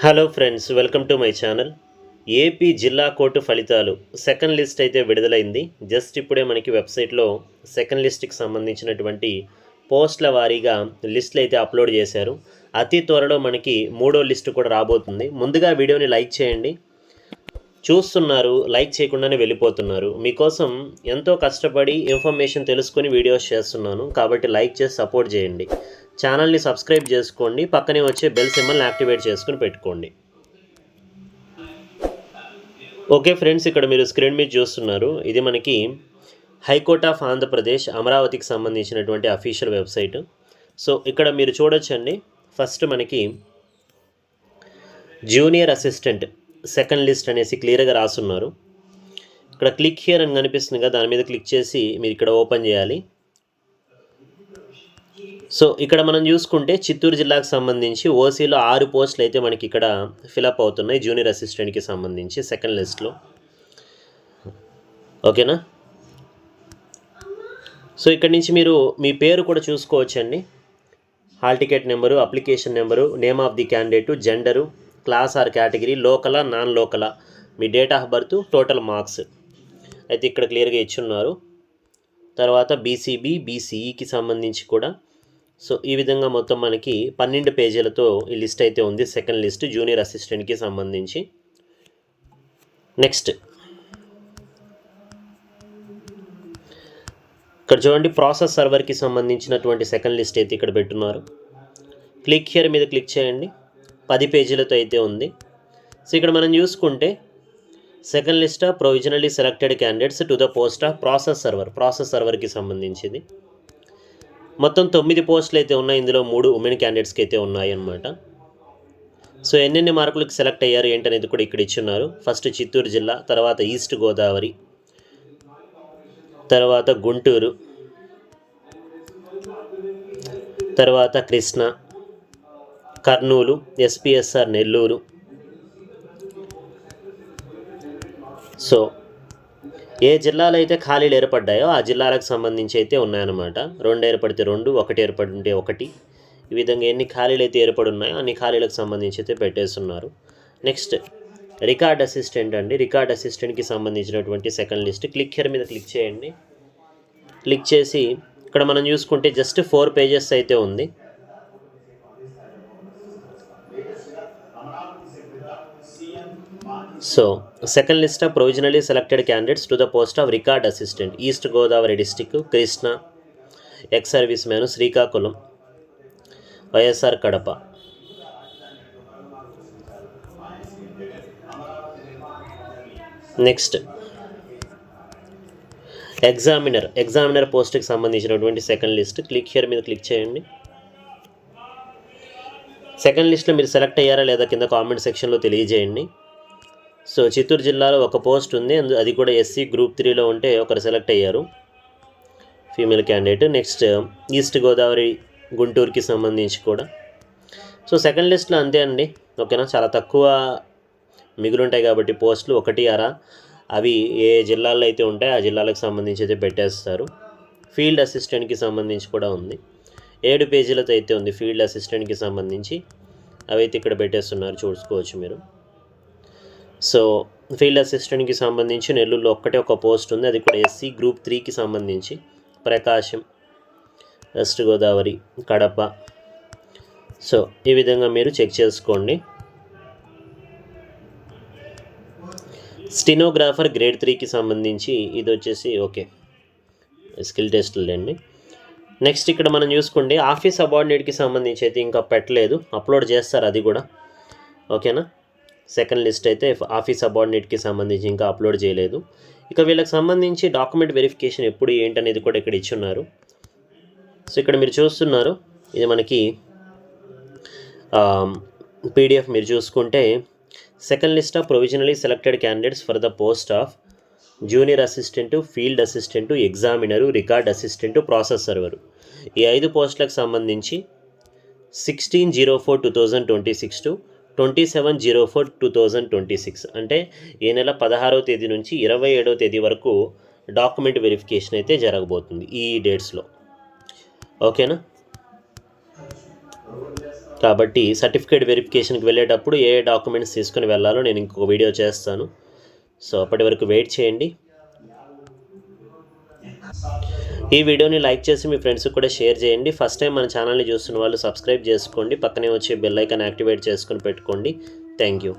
Hello friends, welcome to my channel. AP జిల్లా court ఫలితాలు second list అయితే విడుదలైంది. జస్ట్ ఇప్పుడే మనకి వెబ్సైట్లో సెకండ్ లిస్ట్కి సంబంధించినటువంటి పోస్టుల వారీగా లిస్టులు అయితే అప్లోడ్ చేశారు. అతి త్వరలో మనకి మూడో లిస్టు కూడా రాబోతుంది. ముందుగా వీడియోని లైక్ చేయండి. చూస్తున్నారు, లైక్ చేయకుండానే వెళ్ళిపోతున్నారు. మీకోసం ఎంతో కష్టపడి ఇన్ఫర్మేషన్ తెలుసుకొని వీడియోస్ చేస్తున్నాను, కాబట్టి లైక్ చేసి సపోర్ట్ చేయండి. ఛానల్ని సబ్స్క్రైబ్ చేసుకోండి, పక్కనే వచ్చే బెల్ సింబల్ని యాక్టివేట్ చేసుకుని పెట్టుకోండి. ఓకే ఫ్రెండ్స్, ఇక్కడ మీరు స్క్రీన్ మీద చూస్తున్నారు, ఇది మనకి హైకోర్ట్ ఆఫ్ ఆంధ్రప్రదేశ్ అమరావతికి సంబంధించినటువంటి అఫీషియల్ వెబ్సైట్. సో ఇక్కడ మీరు చూడొచ్చండి, ఫస్ట్ మనకి జూనియర్ అసిస్టెంట్ సెకండ్ లిస్ట్ అనేసి క్లియర్గా రాస్తున్నారు. ఇక్కడ క్లిక్ హియర్ అని కనిపిస్తుంది కదా, దాని మీద క్లిక్ చేసి మీరు ఇక్కడ ఓపెన్ చేయాలి. సో ఇక్కడ మనం చూసుకుంటే చిత్తూరు జిల్లాకు సంబంధించి ఓసీలో 6 పోస్టులు అయితే మనకి ఇక్కడ ఫిలప్ అవుతున్నాయి జూనియర్ అసిస్టెంట్కి సంబంధించి సెకండ్ లిస్ట్లో. ఓకేనా? సో ఇక్కడ నుంచి మీరు మీ పేరు కూడా చూసుకోవచ్చండి. Hall ticket number, application number, name of the candidate, gender, class or category, లోకలా నాన్ లోకలా, మీ date of birth, total marks అయితే ఇక్కడ క్లియర్గా ఇచ్చున్నారు. తర్వాత బీసీబీ, బీసీఈకి సంబంధించి కూడా. సో ఈ విధంగా మొత్తం మనకి 12 పేజీలతో ఈ లిస్ట్ అయితే ఉంది, సెకండ్ లిస్ట్ జూనియర్ అసిస్టెంట్కి సంబంధించి. నెక్స్ట్ ఇక్కడ చూడండి, ప్రాసెస్ సర్వర్కి సంబంధించినటువంటి సెకండ్ లిస్ట్ అయితే ఇక్కడ పెట్టున్నారు. క్లిక్ హియర్ మీద క్లిక్ చేయండి, 10 పేజీలతో అయితే ఉంది. సో ఇక్కడ మనం చూసుకుంటే second list of provisionally selected candidates to the post of process సర్వర్కి సంబంధించింది. మొత్తం 9 పోస్టులు అయితే ఉన్నాయి. ఇందులో 3 ఉమెన్ క్యాండిడేట్స్కి అయితే ఉన్నాయి అన్నమాట. సో ఎన్నెన్ని మార్కులకు సెలెక్ట్ అయ్యారు ఏంటనేది కూడా ఇక్కడ ఇచ్చున్నారు. ఫస్ట్ చిత్తూరు జిల్లా, తర్వాత ఈస్ట్ గోదావరి, తర్వాత గుంటూరు, తర్వాత కృష్ణా, కర్నూలు, ఎస్పీఎస్ఆర్ నెల్లూరు. సో ఏ జిల్లాలో అయితే ఖాళీలు ఏర్పడ్డాయో ఆ జిల్లాలకు సంబంధించి అయితే ఉన్నాయన్నమాట. 2 ఏర్పడితే 2, 1 ఏర్పడితే 1, ఈ విధంగా ఎన్ని ఖాళీలు అయితే ఏర్పడి ఉన్నాయో అన్ని ఖాళీలకు సంబంధించి అయితే పెట్టేస్తున్నారు. నెక్స్ట్ రికార్డ్ అసిస్టెంట్ అండి. రికార్డ్ అసిస్టెంట్కి సంబంధించినటువంటి సెకండ్ లిస్ట్. క్లిక్ హియర్ మీద క్లిక్ చేయండి. క్లిక్ చేసి ఇక్కడ మనం చూసుకుంటే జస్ట్ 4 పేజెస్ అయితే ఉంది. So second list of provisionally selected candidates to the post of record assistant, east Godavari district, Krishna, ex service man, Srikakulam, YSR Kadapa. Next examiner పోస్ట్కి సంబంధించినటువంటి సెకండ్ లిస్ట్. క్లిక్ హియర్ మీద క్లిక్ చేయండి. సెకండ్ లిస్ట్లో మీరు సెలెక్ట్ అయ్యారా లేదా కింద కామెంట్ సెక్షన్లో తెలియజేయండి. సో చిత్తూరు జిల్లాలో 1 పోస్ట్ ఉంది, అది కూడా ఎస్సీ గ్రూప్ 3లో ఉంటే ఒకరు సెలెక్ట్ అయ్యారు, female candidate. Next east Godavari, గుంటూరుకి సంబంధించి కూడా. సో సెకండ్ లిస్ట్లో అంతే అండి. ఓకేనా? చాలా తక్కువ మిగులు ఉంటాయి కాబట్టి పోస్టులు 1, 6 అవి ఏ జిల్లాల్లో అయితే ఉంటాయో ఆ జిల్లాలకు సంబంధించి అయితే పెట్టేస్తారు. ఫీల్డ్ అసిస్టెంట్కి సంబంధించి కూడా ఉంది, 7 పేజీలతో అయితే ఉంది ఫీల్డ్ అసిస్టెంట్కి సంబంధించి. అవి అయితే ఇక్కడ పెట్టేస్తున్నారు, చూసుకోవచ్చు మీరు. సో ఫీల్డ్ అసిస్టెంట్కి సంబంధించి నెల్లూరులో ఒక పోస్ట్ ఉంది, అది కూడా ఎస్సీ గ్రూప్ 3కి సంబంధించి. ప్రకాశం, వెస్ట్ గోదావరి, కడప. సో ఈ విధంగా మీరు చెక్ చేసుకోండి. స్టెనోగ్రాఫర్ గ్రేడ్ 3కి సంబంధించి ఇది వచ్చేసి ఓకే, స్కిల్ టెస్టులు అండి. నెక్స్ట్ ఇక్కడ మనం చూసుకుంటే ఆఫీస్ సబార్డినేట్కి సంబంధించి అయితే ఇంకా పెట్టలేదు, అప్లోడ్ చేస్తారు అది కూడా. ఓకేనా? సెకండ్ లిస్ట్ అయితే ఆఫీస్ సబార్డినేట్కి సంబంధించి ఇంకా అప్లోడ్ చేయలేదు. ఇక వీళ్ళకి సంబంధించి డాక్యుమెంట్ వెరిఫికేషన్ ఎప్పుడు ఏంటనేది కూడా ఇక్కడ ఇచ్చున్నారు. సో ఇక్కడ మీరు చూస్తున్నారు, ఇది మనకి పీడిఎఫ్. మీరు చూసుకుంటే second list of provisionally selected candidates for the post of junior assistant, field assistant, examiner, record assistant, process server, ఈ 5 పోస్టులకు సంబంధించి 16/04/2026 టు 27/04/2026 అంటే ఈ నెల 16వ తేదీ నుంచి 27వ తేదీ వరకు డాక్యుమెంట్ వెరిఫికేషన్ అయితే జరగబోతుంది ఈ డేట్స్లో. ఓకేనా? కాబట్టి సర్టిఫికేట్ వెరిఫికేషన్కి వెళ్ళేటప్పుడు ఏ డాక్యుమెంట్స్ తీసుకుని వెళ్ళాలో నేను ఇంకొక వీడియో చేస్తాను. సో అప్పటి వరకు వెయిట్ చేయండి. ఈ వీడియోని లైక్ చేసి మీ ఫ్రెండ్స్కి కూడా షేర్ చేయండి. ఫస్ట్ టైం మన ఛానల్ని చూస్తున్న వాళ్ళు సబ్స్క్రైబ్ చేసుకోండి. పక్కనే వచ్చే బెల్ ఐకాన్ యాక్టివేట్ చేసుకొని పెట్టుకోండి. Thank you.